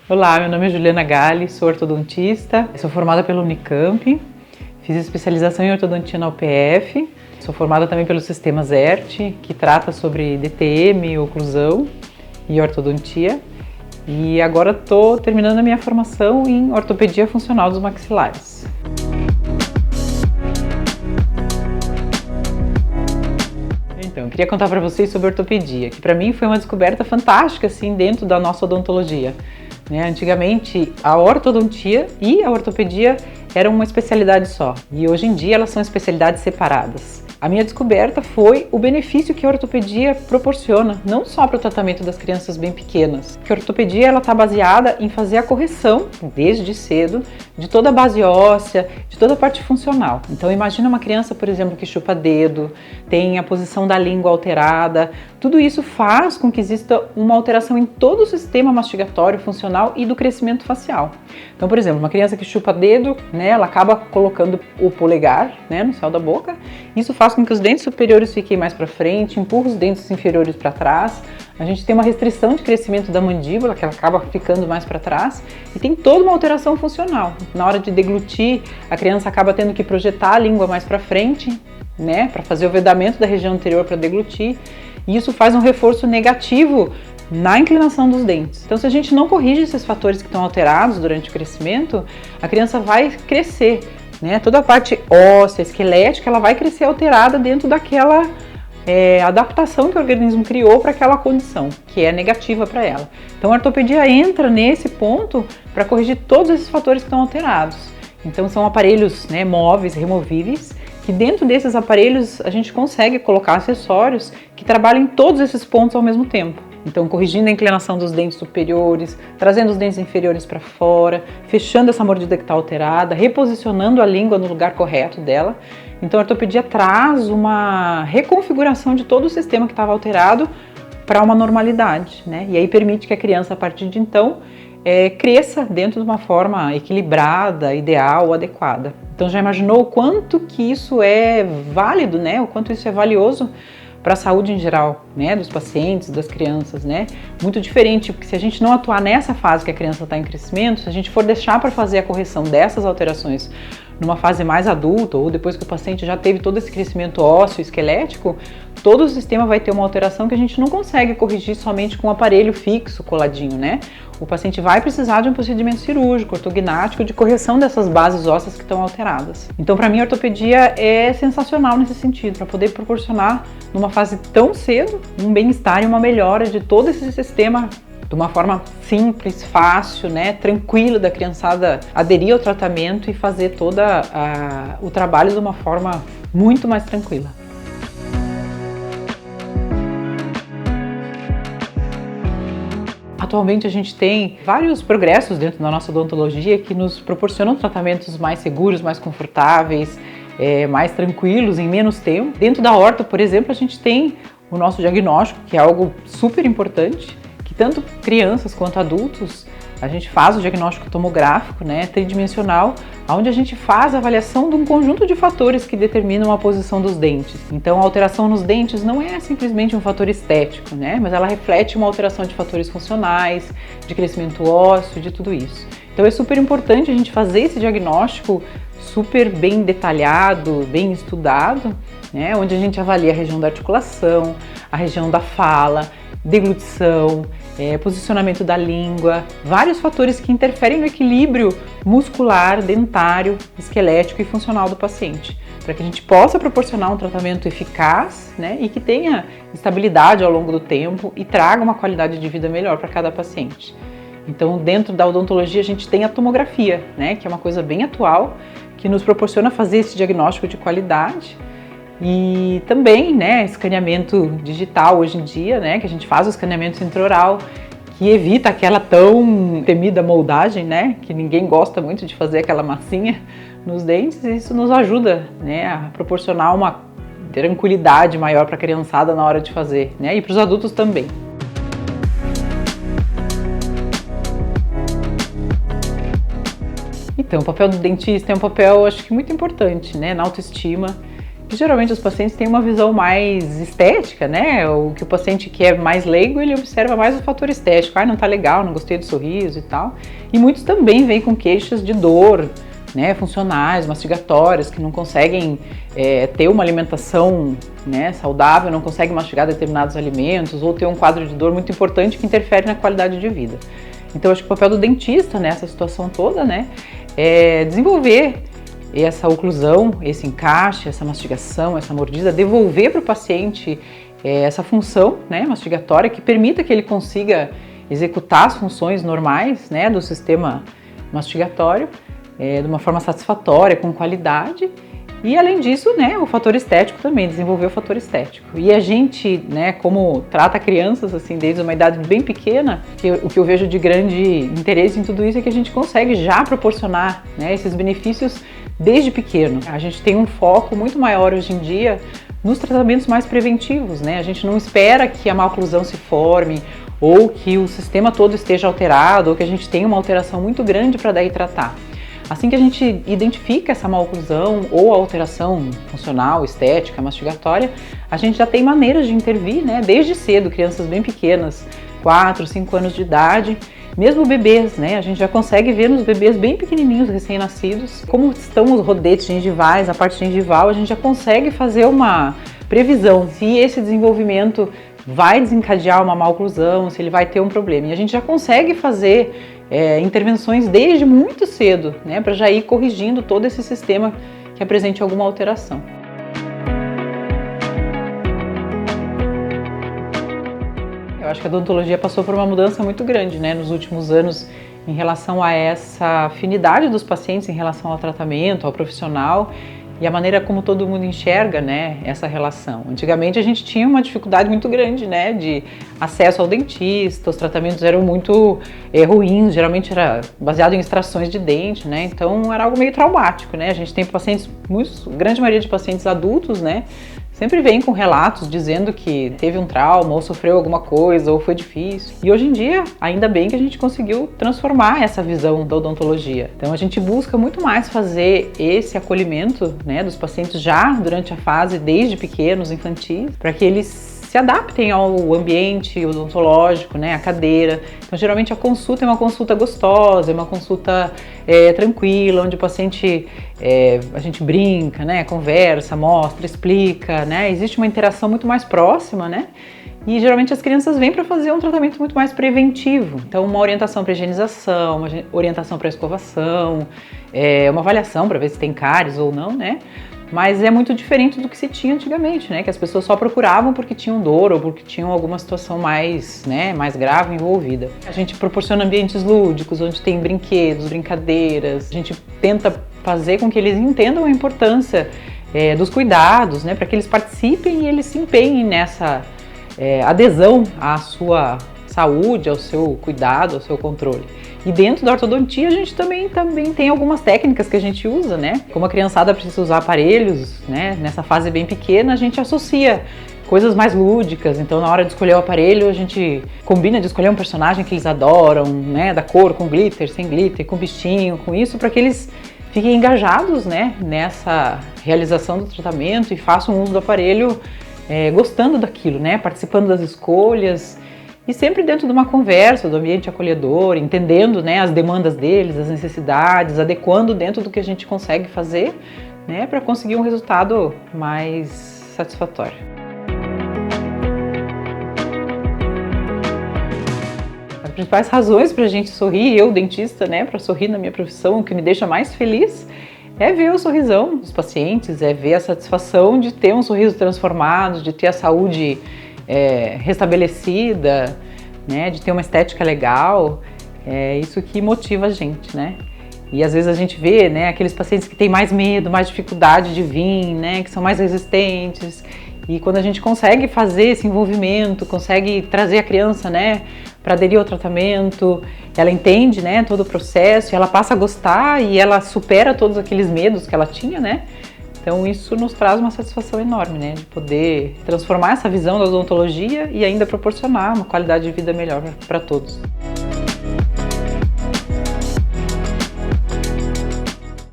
Olá, meu nome é Juliana Galli, sou ortodontista, sou formada pela Unicamp, fiz especialização em ortodontia na UPF, sou formada também pelo Sistema ZERT, que trata sobre DTM, oclusão e ortodontia, e agora estou terminando a minha formação em ortopedia funcional dos maxilares. Então, eu queria contar para vocês sobre ortopedia, que para mim foi uma descoberta fantástica assim dentro da nossa odontologia. Antigamente, a ortodontia e a ortopedia eram uma especialidade só, e hoje em dia elas são especialidades separadas. A minha descoberta foi o benefício que a ortopedia proporciona, não só para o tratamento das crianças bem pequenas, que a ortopedia está baseada em fazer a correção, desde cedo, de toda a base óssea, de toda a parte funcional. Então imagina uma criança, por exemplo, que chupa dedo, tem a posição da língua alterada, tudo isso faz com que exista uma alteração em todo o sistema mastigatório, funcional e do crescimento facial. Então, por exemplo, uma criança que chupa dedo, ela acaba colocando o polegar, no céu da boca. Isso faz com que os dentes superiores fiquem mais para frente, empurra os dentes inferiores para trás. A gente tem uma restrição de crescimento da mandíbula, que ela acaba ficando mais para trás, e tem toda uma alteração funcional. Na hora de deglutir, a criança acaba tendo que projetar a língua mais para frente, para fazer o vedamento da região anterior para deglutir. E isso faz um reforço negativo na inclinação dos dentes. Então, se a gente não corrige esses fatores que estão alterados durante o crescimento, a criança vai crescer, toda a parte óssea, esquelética, ela vai crescer alterada dentro daquela adaptação que o organismo criou para aquela condição, que é negativa para ela. Então, a ortopedia entra nesse ponto para corrigir todos esses fatores que estão alterados. Então, são aparelhos móveis, removíveis, que dentro desses aparelhos a gente consegue colocar acessórios que trabalhem em todos esses pontos ao mesmo tempo. Então, corrigindo a inclinação dos dentes superiores, trazendo os dentes inferiores para fora, fechando essa mordida que está alterada, reposicionando a língua no lugar correto dela. Então, a ortopedia traz uma reconfiguração de todo o sistema que estava alterado para uma normalidade, E aí permite que a criança, a partir de então, cresça dentro de uma forma equilibrada, ideal, adequada. Então, já imaginou o quanto que isso é válido, O quanto isso é valioso para a saúde em geral, dos pacientes, das crianças, Muito diferente, porque se a gente não atuar nessa fase que a criança está em crescimento, se a gente for deixar para fazer a correção dessas alterações numa fase mais adulta, ou depois que o paciente já teve todo esse crescimento ósseo, esquelético, todo o sistema vai ter uma alteração que a gente não consegue corrigir somente com um aparelho fixo, coladinho, O paciente vai precisar de um procedimento cirúrgico, ortognático, de correção dessas bases ósseas que estão alteradas. Então, para mim, a ortopedia é sensacional nesse sentido, para poder proporcionar, numa fase tão cedo, um bem-estar e uma melhora de todo esse sistema de uma forma simples, fácil, tranquila da criançada aderir ao tratamento e fazer todo o trabalho de uma forma muito mais tranquila. Atualmente a gente tem vários progressos dentro da nossa odontologia que nos proporcionam tratamentos mais seguros, mais confortáveis, mais tranquilos, em menos tempo. Dentro da orto, por exemplo, a gente tem o nosso diagnóstico, que é algo super importante, que tanto crianças quanto adultos, a gente faz o diagnóstico tomográfico, tridimensional, onde a gente faz a avaliação de um conjunto de fatores que determinam a posição dos dentes. Então, a alteração nos dentes não é simplesmente um fator estético, mas ela reflete uma alteração de fatores funcionais, de crescimento ósseo, de tudo isso. Então, é super importante a gente fazer esse diagnóstico super bem detalhado, bem estudado, onde a gente avalia a região da articulação, a região da fala, deglutição, posicionamento da língua, vários fatores que interferem no equilíbrio muscular, dentário, esquelético e funcional do paciente, para que a gente possa proporcionar um tratamento eficaz, e que tenha estabilidade ao longo do tempo e traga uma qualidade de vida melhor para cada paciente. Então, dentro da odontologia, a gente tem a tomografia, que é uma coisa bem atual, que nos proporciona fazer esse diagnóstico de qualidade. E também, escaneamento digital hoje em dia, que a gente faz o escaneamento intraoral, que evita aquela tão temida moldagem, que ninguém gosta muito de fazer aquela massinha nos dentes, e isso nos ajuda, a proporcionar uma tranquilidade maior para a criançada na hora de fazer, e para os adultos também. Então, o papel do dentista é um papel, acho que muito importante, na autoestima. que geralmente os pacientes têm uma visão mais estética, né? O que o paciente que é mais leigo, ele observa mais o fator estético. Não tá legal, não gostei do sorriso e tal. E muitos também vêm com queixas de dor, né, funcionais, mastigatórias, que não conseguem ter uma alimentação, né, saudável, não conseguem mastigar determinados alimentos ou ter um quadro de dor muito importante que interfere na qualidade de vida. Então, acho que o papel do dentista nessa situação toda, né, é desenvolver essa oclusão, esse encaixe, essa mastigação, essa mordida, devolver para o paciente essa função, né, mastigatória que permita que ele consiga executar as funções normais, né, do sistema mastigatório de uma forma satisfatória, com qualidade. E além disso, né, o fator estético também, desenvolver o fator estético. E a gente, né, como trata crianças assim desde uma idade bem pequena, o que eu vejo de grande interesse em tudo isso é que a gente consegue já proporcionar, né, esses benefícios desde pequeno. A gente tem um foco muito maior hoje em dia nos tratamentos mais preventivos, né? A gente não espera que a maloclusão se forme ou que o sistema todo esteja alterado ou que a gente tenha uma alteração muito grande para daí tratar. Assim que a gente identifica essa maloclusão ou alteração funcional, estética, mastigatória, a gente já tem maneiras de intervir, né? Desde cedo, crianças bem pequenas, 4, 5 anos de idade, mesmo bebês, né? A gente já consegue ver nos bebês bem pequenininhos, recém-nascidos, como estão os rodetes gengivais, a parte gengival, a gente já consegue fazer uma previsão se esse desenvolvimento vai desencadear uma maloclusão, se ele vai ter um problema. E a gente já consegue fazer intervenções desde muito cedo, né, para já ir corrigindo todo esse sistema que apresente alguma alteração. Eu acho que a odontologia passou por uma mudança muito grande, né, nos últimos anos em relação a essa afinidade dos pacientes em relação ao tratamento, ao profissional e a maneira como todo mundo enxerga, né, essa relação. Antigamente a gente tinha uma dificuldade muito grande, né, de acesso ao dentista, os tratamentos eram muito ruins, geralmente era baseado em extrações de dente, né, então era algo meio traumático, né. A gente tem pacientes, grande maioria de pacientes adultos, né, sempre vem com relatos dizendo que teve um trauma ou sofreu alguma coisa ou foi difícil. E hoje em dia, ainda bem que a gente conseguiu transformar essa visão da odontologia. Então a gente busca muito mais fazer esse acolhimento, né, dos pacientes já durante a fase, desde pequenos, infantis, para que eles se adaptem ao ambiente odontológico, né, a cadeira. Então, geralmente a consulta é uma consulta gostosa, é uma consulta tranquila, onde o paciente, a gente brinca, né, conversa, mostra, explica, né, existe uma interação muito mais próxima, né, e geralmente as crianças vêm para fazer um tratamento muito mais preventivo. Então, uma orientação para higienização, uma orientação para escovação, uma avaliação para ver se tem cáries ou não, né. Mas é muito diferente do que se tinha antigamente, né? Que as pessoas só procuravam porque tinham dor ou porque tinham alguma situação mais, né, mais grave envolvida. A gente proporciona ambientes lúdicos, onde tem brinquedos, brincadeiras. A gente tenta fazer com que eles entendam a importância dos cuidados, né? Para que eles participem e eles se empenhem nessa adesão à sua saúde, ao seu cuidado, ao seu controle. E dentro da ortodontia a gente também tem algumas técnicas que a gente usa, né? Como a criançada precisa usar aparelhos, né? Nessa fase bem pequena a gente associa coisas mais lúdicas, então na hora de escolher o aparelho a gente combina de escolher um personagem que eles adoram, né? Da cor, com glitter, sem glitter, com bichinho, com isso, para que eles fiquem engajados, né? Nessa realização do tratamento e façam uso do aparelho gostando daquilo, né? Participando das escolhas. E sempre dentro de uma conversa, do ambiente acolhedor, entendendo, né, as demandas deles, as necessidades, adequando dentro do que a gente consegue fazer, né, para conseguir um resultado mais satisfatório. As principais razões para a gente sorrir, eu, dentista, né, para sorrir na minha profissão, o que me deixa mais feliz é ver o sorrisão dos pacientes, é ver a satisfação de ter um sorriso transformado, de ter a saúde restabelecida, né, de ter uma estética legal, é isso que motiva a gente, né? E às vezes a gente vê, né, aqueles pacientes que têm mais medo, mais dificuldade de vir, né, que são mais resistentes, e quando a gente consegue fazer esse envolvimento, consegue trazer a criança, né, para aderir ao tratamento, ela entende, né, todo o processo, ela passa a gostar e ela supera todos aqueles medos que ela tinha, né? Então isso nos traz uma satisfação enorme, né, de poder transformar essa visão da odontologia e ainda proporcionar uma qualidade de vida melhor para todos.